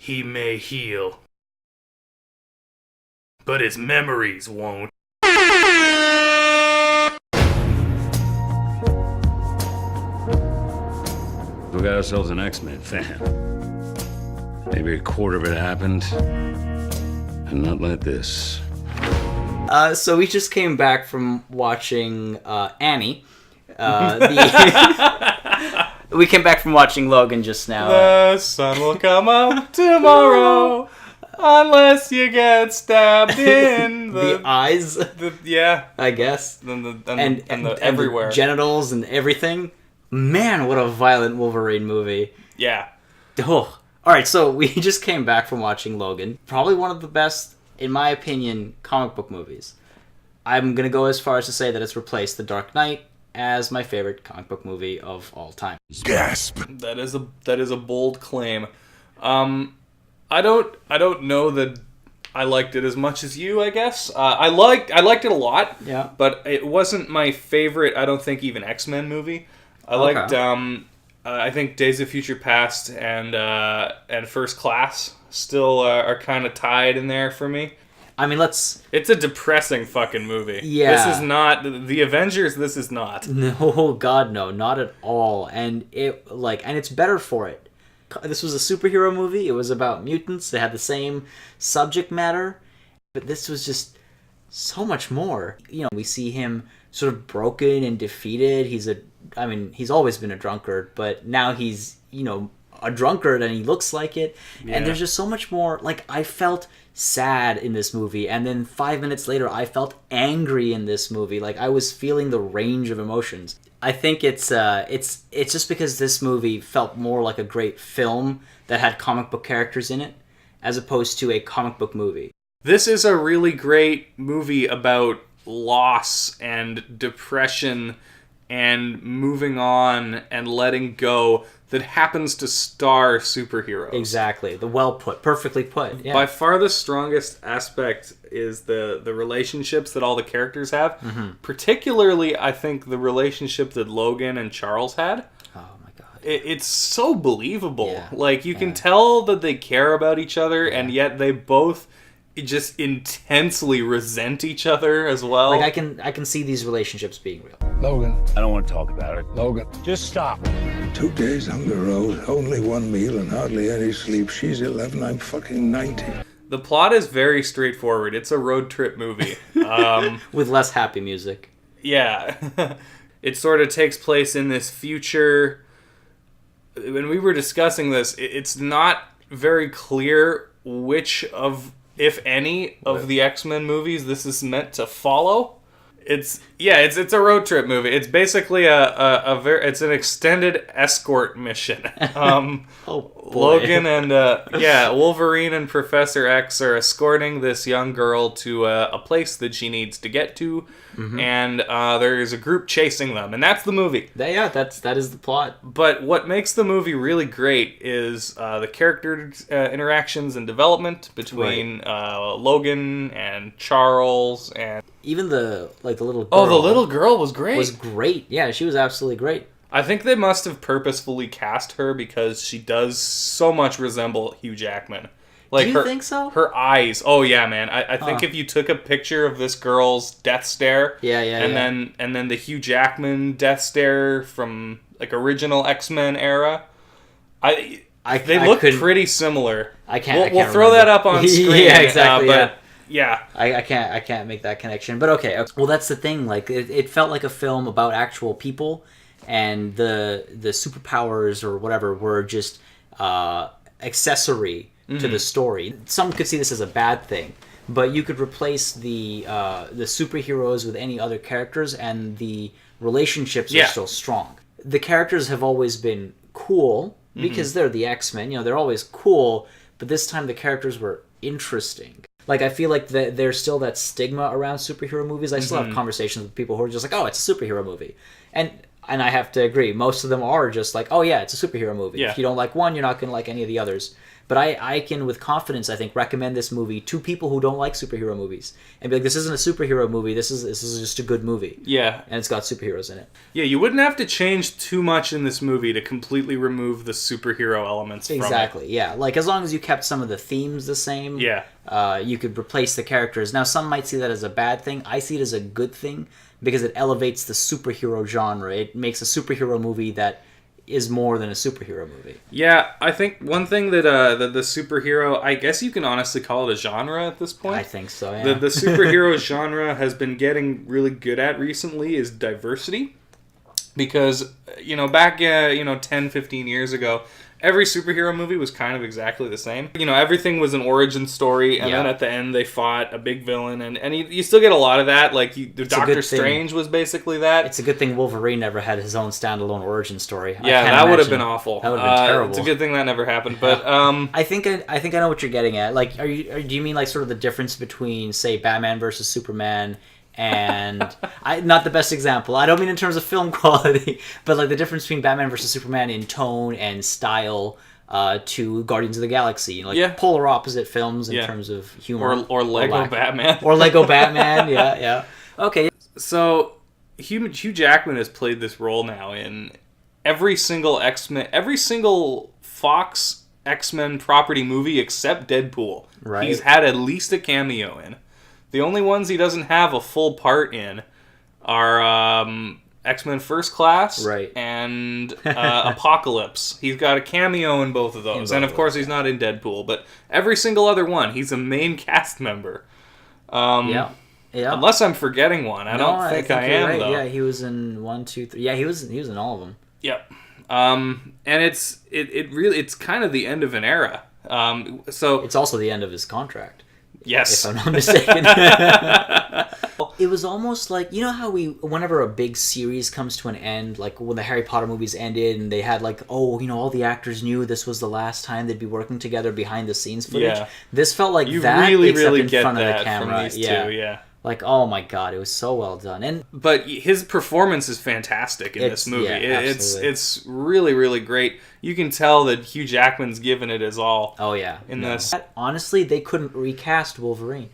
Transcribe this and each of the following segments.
he may heal, but his memories won't. We got ourselves an X-Men fan. Maybe a quarter of it happened, and not like this. So we just came back from watching Annie. We came back from watching Logan just now. The sun will come up tomorrow, unless you get stabbed in the eyes. Yeah, I guess. And The everywhere. genitals and everything. Man, what a violent Wolverine movie. Yeah. Oh. Alright, so we just came back from watching Logan. Probably one of the best, in my opinion, comic book movies. I'm going to go as far as to say that it's replaced The Dark Knight as my favorite comic book movie of all time. Gasp. That is a bold claim. I don't know that I liked it as much as you, I guess. I liked it a lot. Yeah. But it wasn't my favorite, I don't think, even X-Men movie. I liked I think Days of Future Past and First Class still are kind of tied in there for me. I mean, It's a depressing fucking movie. Yeah. This is not the Avengers. This is not. No, God, no, not at all. And it's better for it. This was a superhero movie. It was about mutants. It had the same subject matter, but this was just so much more. We see him sort of broken and defeated. He's always been a drunkard, but now he's, a drunkard and he looks like it. Yeah. And there's just so much more. I felt sad in this movie, and then 5 minutes later I felt angry in this movie. I was feeling the range of emotions. I think it's just because this movie felt more like a great film that had comic book characters in it, as opposed to a comic book movie. This is a really great movie about loss and depression and moving on and letting go that happens to star superheroes. Exactly. Perfectly put. Yeah. By far the strongest aspect is the relationships that all the characters have. Mm-hmm. Particularly, I think, the relationship that Logan and Charles had. Oh my god. It's so believable. Yeah. You can tell that they care about each other, and yet they both just intensely resent each other as well. I can see these relationships being real. Logan. I don't want to talk about it. Logan. Just stop. 2 days on the road, only 1 meal and hardly any sleep. She's 11, I'm fucking 90. The plot is very straightforward. It's a road trip movie. With less happy music. Yeah. It sort of takes place in this future. When we were discussing this, it's not very clear which of, if any, of the X-Men movies this is meant to follow. It's a road trip movie. It's basically it's an extended escort mission. Logan and Wolverine and Professor X are escorting this young girl to a place that she needs to get to, and there's a group chasing them, and that's the movie. That is the plot. But what makes the movie really great is the character interactions and development between Logan and Charles, and even the little girl. Oh, the little girl was great. Was great. Yeah, she was absolutely great. I think they must have purposefully cast her because she does so much resemble Hugh Jackman. Do you think so? Her eyes. Oh yeah, man. I think if you took a picture of this girl's death stare, and then the Hugh Jackman death stare from original X-Men era, they look pretty similar. We'll throw that up on screen. Yeah, exactly. Yeah. I can't make that connection. But okay. Well, that's the thing. It felt like a film about actual people, and the superpowers or whatever were just accessory to the story. Some could see this as a bad thing, but you could replace the superheroes with any other characters, and the relationships are still strong. The characters have always been cool because they're the X-Men. They're always cool, but this time the characters were interesting. I feel like there's still that stigma around superhero movies. I still have conversations with people who are just like, oh, it's a superhero movie. And I have to agree. Most of them are just like, oh, yeah, it's a superhero movie. Yeah. If you don't like one, you're not going to like any of the others. But I can, with confidence, I think, recommend this movie to people who don't like superhero movies. And be like, this isn't a superhero movie, this is just a good movie. Yeah. And it's got superheroes in it. Yeah, you wouldn't have to change too much in this movie to completely remove the superhero elements from it. Exactly, yeah. Like, as long as you kept some of the themes the same, you could replace the characters. Now, some might see that as a bad thing. I see it as a good thing because it elevates the superhero genre. It makes a superhero movie that is more than a superhero movie. Yeah, I think one thing that the superhero, I guess you can honestly call it a genre at this point. I think so, yeah. The superhero genre has been getting really good at recently is diversity. Because, back, 10, 15 years ago, every superhero movie was kind of exactly the same. Everything was an origin story, and then at the end they fought a big villain, and you still get a lot of that. Like, Doctor Strange was basically that. It's a good thing Wolverine never had his own standalone origin story. Yeah, that would have been awful. That would have been terrible. It's a good thing that never happened, but... I think I know what you're getting at. Like, do you mean, like, sort of the difference between, say, Batman versus Superman... and not the best example. I don't mean in terms of film quality, but like the difference between Batman versus Superman in tone and style to Guardians of the Galaxy, polar opposite films in terms of humor, or Lego Batman, or Lego Batman. Yeah. Okay. So Hugh Jackman has played this role now in every single X-Men, every single Fox X-Men property movie except Deadpool. Right. He's had at least a cameo in. The only ones he doesn't have a full part in are X-Men First Class and Apocalypse. He's got a cameo in both of those. And of course he's not in Deadpool, but every single other one, he's a main cast member. Yeah. Unless I'm forgetting one. I don't think I am, right. though. Yeah, he was in 1, 2, 3. Yeah, he was in all of them. Yep. And it's kind of the end of an era. So it's also the end of his contract. Yes. If I'm not mistaken. It was almost like, how whenever a big series comes to an end, like when the Harry Potter movies ended and they had like, all the actors knew this was the last time they'd be working together behind the scenes footage. Yeah. This felt like that, except in front of the camera. From these two, yeah. Like, oh my god, it was so well done. But his performance is fantastic in this movie. Yeah, it's really, really great. You can tell that Hugh Jackman's given it his all. Oh yeah. In this. Honestly, they couldn't recast Wolverine.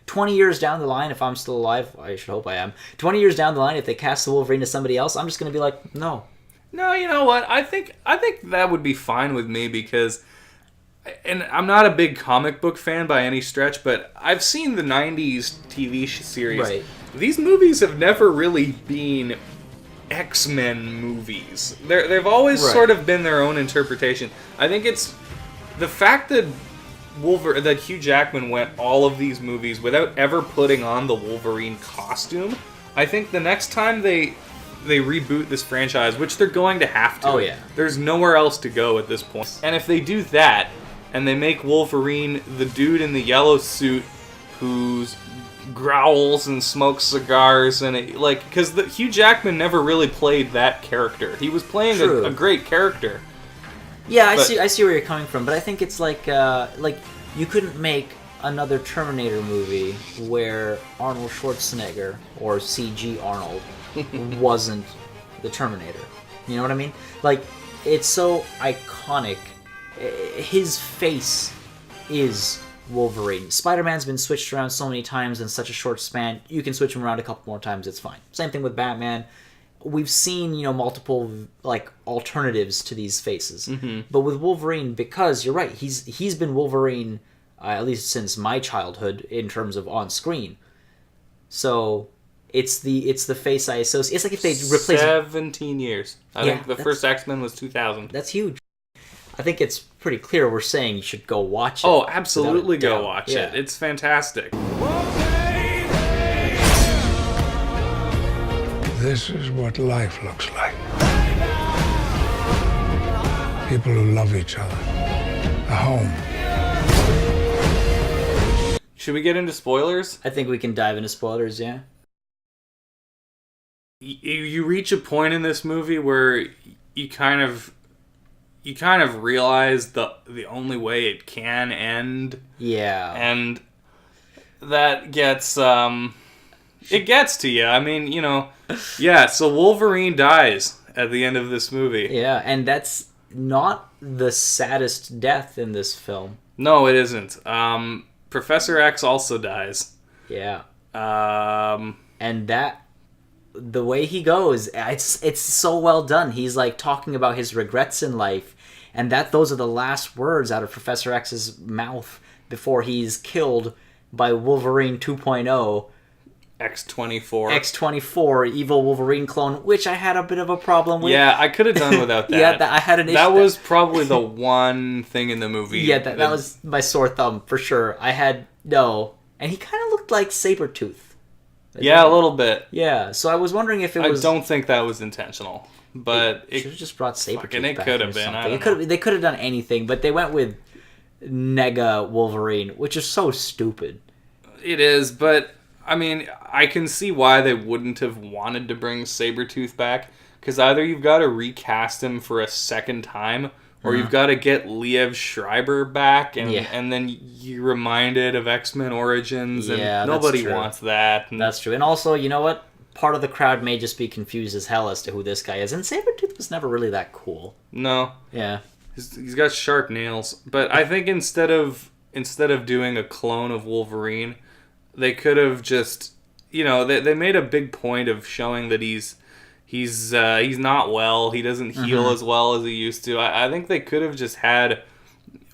20 years down the line, if I'm still alive, I should hope I am. 20 years down the line, if they cast the Wolverine as somebody else, I'm just going to be like, no. No, you know what? I think that would be fine with me because... And I'm not a big comic book fan by any stretch, but I've seen the 90s TV series. Right. These movies have never really been X-Men movies. They've always sort of been their own interpretation. I think it's the fact that Hugh Jackman went all of these movies without ever putting on the Wolverine costume. I think the next time they reboot this franchise, which they're going to have to. Oh, yeah. There's nowhere else to go at this point. And if they do that, and they make Wolverine the dude in the yellow suit who growls and smokes cigars, and because Hugh Jackman never really played that character. He was playing a great character. Yeah, I see where you're coming from, but I think it's like you couldn't make another Terminator movie where Arnold Schwarzenegger or CG Arnold wasn't the Terminator. You know what I mean? Like, it's so iconic. His face is Wolverine. Spider-Man's been switched around so many times in such a short span. You can switch him around a couple more times, it's fine. Same thing with Batman. We've seen, multiple alternatives to these faces. Mm-hmm. But with Wolverine, because you're right, he's been Wolverine at least since my childhood in terms of on screen. So it's the face I associate. It's like if they replace 17 years. I think the first X-Men was 2000. That's huge. I think it's pretty clear we're saying you should go watch it. Oh, absolutely go watch it. It's fantastic. This is what life looks like. People who love each other. A home. Should we get into spoilers? I think we can dive into spoilers, yeah. You reach a point in this movie where you kind of realize the only way it can end. Yeah. And that gets it gets to you. I mean, so Wolverine dies at the end of this movie. Yeah, and that's not the saddest death in this film. No, it isn't. Professor X also dies. Yeah. Um, And that, the way he goes, it's so well done. He's like talking about his regrets in life, and those are the last words out of Professor X's mouth before he's killed by Wolverine 2.0. X-24. X-24, evil Wolverine clone, which I had a bit of a problem with. Yeah, I could have done without that. Yeah, I had an issue. That was probably the one thing in the movie. Yeah, that was my sore thumb, for sure. And he kind of looked like Sabretooth. Yeah, a little bit. Yeah, so I was wondering if it was... I don't think that was intentional, but It should have just brought Sabretooth back. It could have been. They could have done anything, but they went with Nega Wolverine, which is so stupid. It is, but I mean, I can see why they wouldn't have wanted to bring Sabretooth back, because either you've got to recast him for a second time, or you've got to get Liev Schreiber back, and then you're reminded of X-Men Origins, and nobody wants that. And that's true. And also, you know what? Part of the crowd may just be confused as hell as to who this guy is, and Sabretooth was never really that cool. No. Yeah. He's got sharp nails, but I think instead of doing a clone of Wolverine, they could have just, they made a big point of showing that he's not well. He doesn't heal as well as he used to. I think they could have just had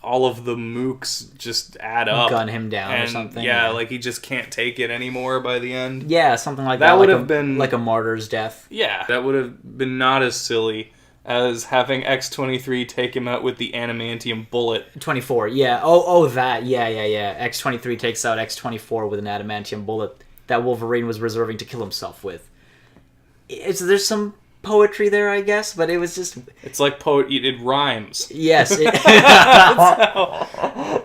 all of the mooks just add up, gun him down or something. Yeah, like he just can't take it anymore by the end. Yeah, something like that. That would have been like a martyr's death. Yeah, that would have been not as silly as having X-23 take him out with the adamantium bullet. 24, yeah. Oh, that. Yeah. X-23 takes out X-24 with an adamantium bullet that Wolverine was reserving to kill himself with. There's some poetry there, I guess, but it was just... It's like it rhymes. Yes.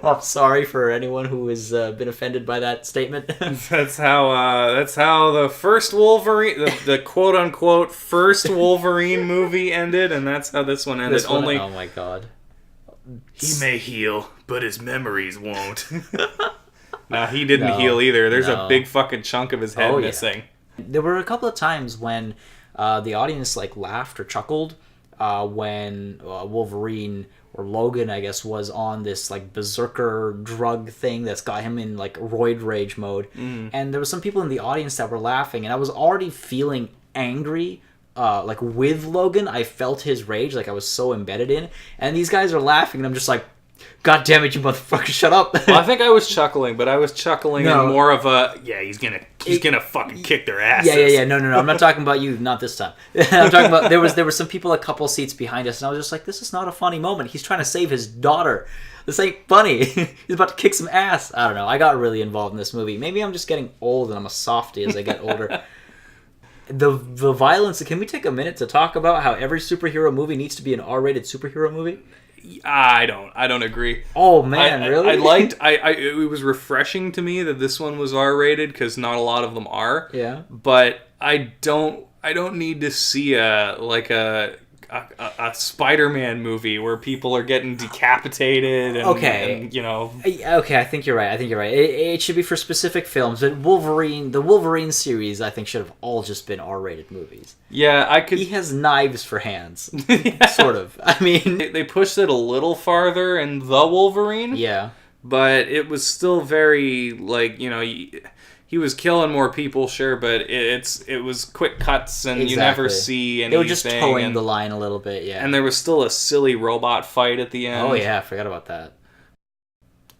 I'm sorry for anyone who has been offended by that statement. That's how the first Wolverine, the quote-unquote first Wolverine movie ended, and that's how this one ended. Oh my god. He may heal, but his memories won't. Nah, he didn't heal either. There's a big fucking chunk of his head missing. There were a couple of times when the audience laughed or chuckled when Wolverine or Logan, I guess, was on this berserker drug thing that's got him in roid rage mode. And there were some people in the audience that were laughing, and I was already feeling angry. With Logan, I felt his rage, I was so embedded in, and these guys are laughing, and I'm just like, God damn it, you motherfucker, shut up. Well, I think I was chuckling, but I was chuckling in more of a, he's gonna fucking kick their asses. Yeah. No. I'm not talking about you, not this time. I'm talking about, there were some people a couple seats behind us, and I was just like, this is not a funny moment. He's trying to save his daughter. This ain't funny. He's about to kick some ass. I don't know. I got really involved in this movie. Maybe I'm just getting old and I'm a softie as I get older. The violence, can we take a minute to talk about how every superhero movie needs to be an R-rated superhero movie? I don't agree. Oh man, really? It was refreshing to me that this one was R-rated, because not a lot of them are. Yeah. But I don't need to see a Spider-Man movie where people are getting decapitated and, Okay, I think you're right. It should be for specific films, but the Wolverine series, I think, should have all just been R-rated movies. Yeah, He has knives for hands, sort of. I mean, they pushed it a little farther in the Wolverine. Yeah, but it was still very he was killing more people, sure, but it was quick cuts, and you never see anything. They were just towing the line a little bit, yeah. And there was still a silly robot fight at the end. Oh yeah, I forgot about that.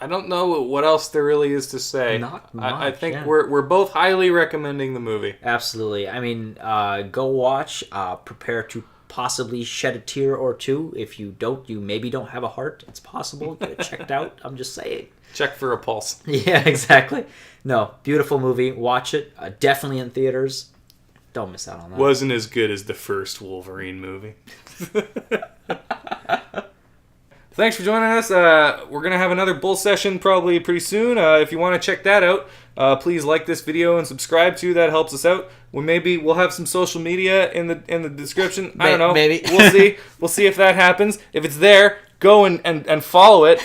I don't know what else there really is to say. Not much, I think we're both highly recommending the movie. Absolutely. I mean, go watch. Prepare to possibly shed a tear or two. If you maybe don't have a heart. It's possible. Get it checked out. I'm just saying. Check for a pulse. Yeah, exactly. No, beautiful movie. Watch it. Definitely in theaters. Don't miss out on that. Wasn't as good as the first Wolverine movie. Thanks for joining us. We're going to have another bull session probably pretty soon. If you want to check that out, please like this video and subscribe to. That helps us out. We'll have some social media in the description. I don't know. Maybe. We'll see. We'll see if that happens. If it's there, go and follow it.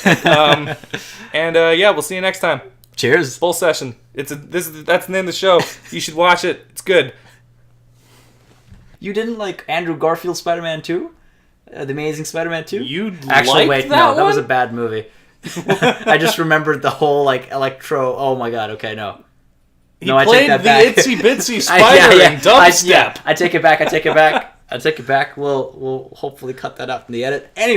We'll see you next time. Cheers. Bull session. That's the name of the show. You should watch it. It's good. You didn't like Andrew Garfield's Spider-Man 2? The Amazing Spider-Man 2? You Actually, liked wait, that no, that was a one? bad movie. I just remembered the whole, like, electro... Oh, my God, okay, no. He No, I played take that the back. itsy bitsy spider in dubstep. I take it back. I take it back. We'll hopefully cut that out from the edit. Anyway.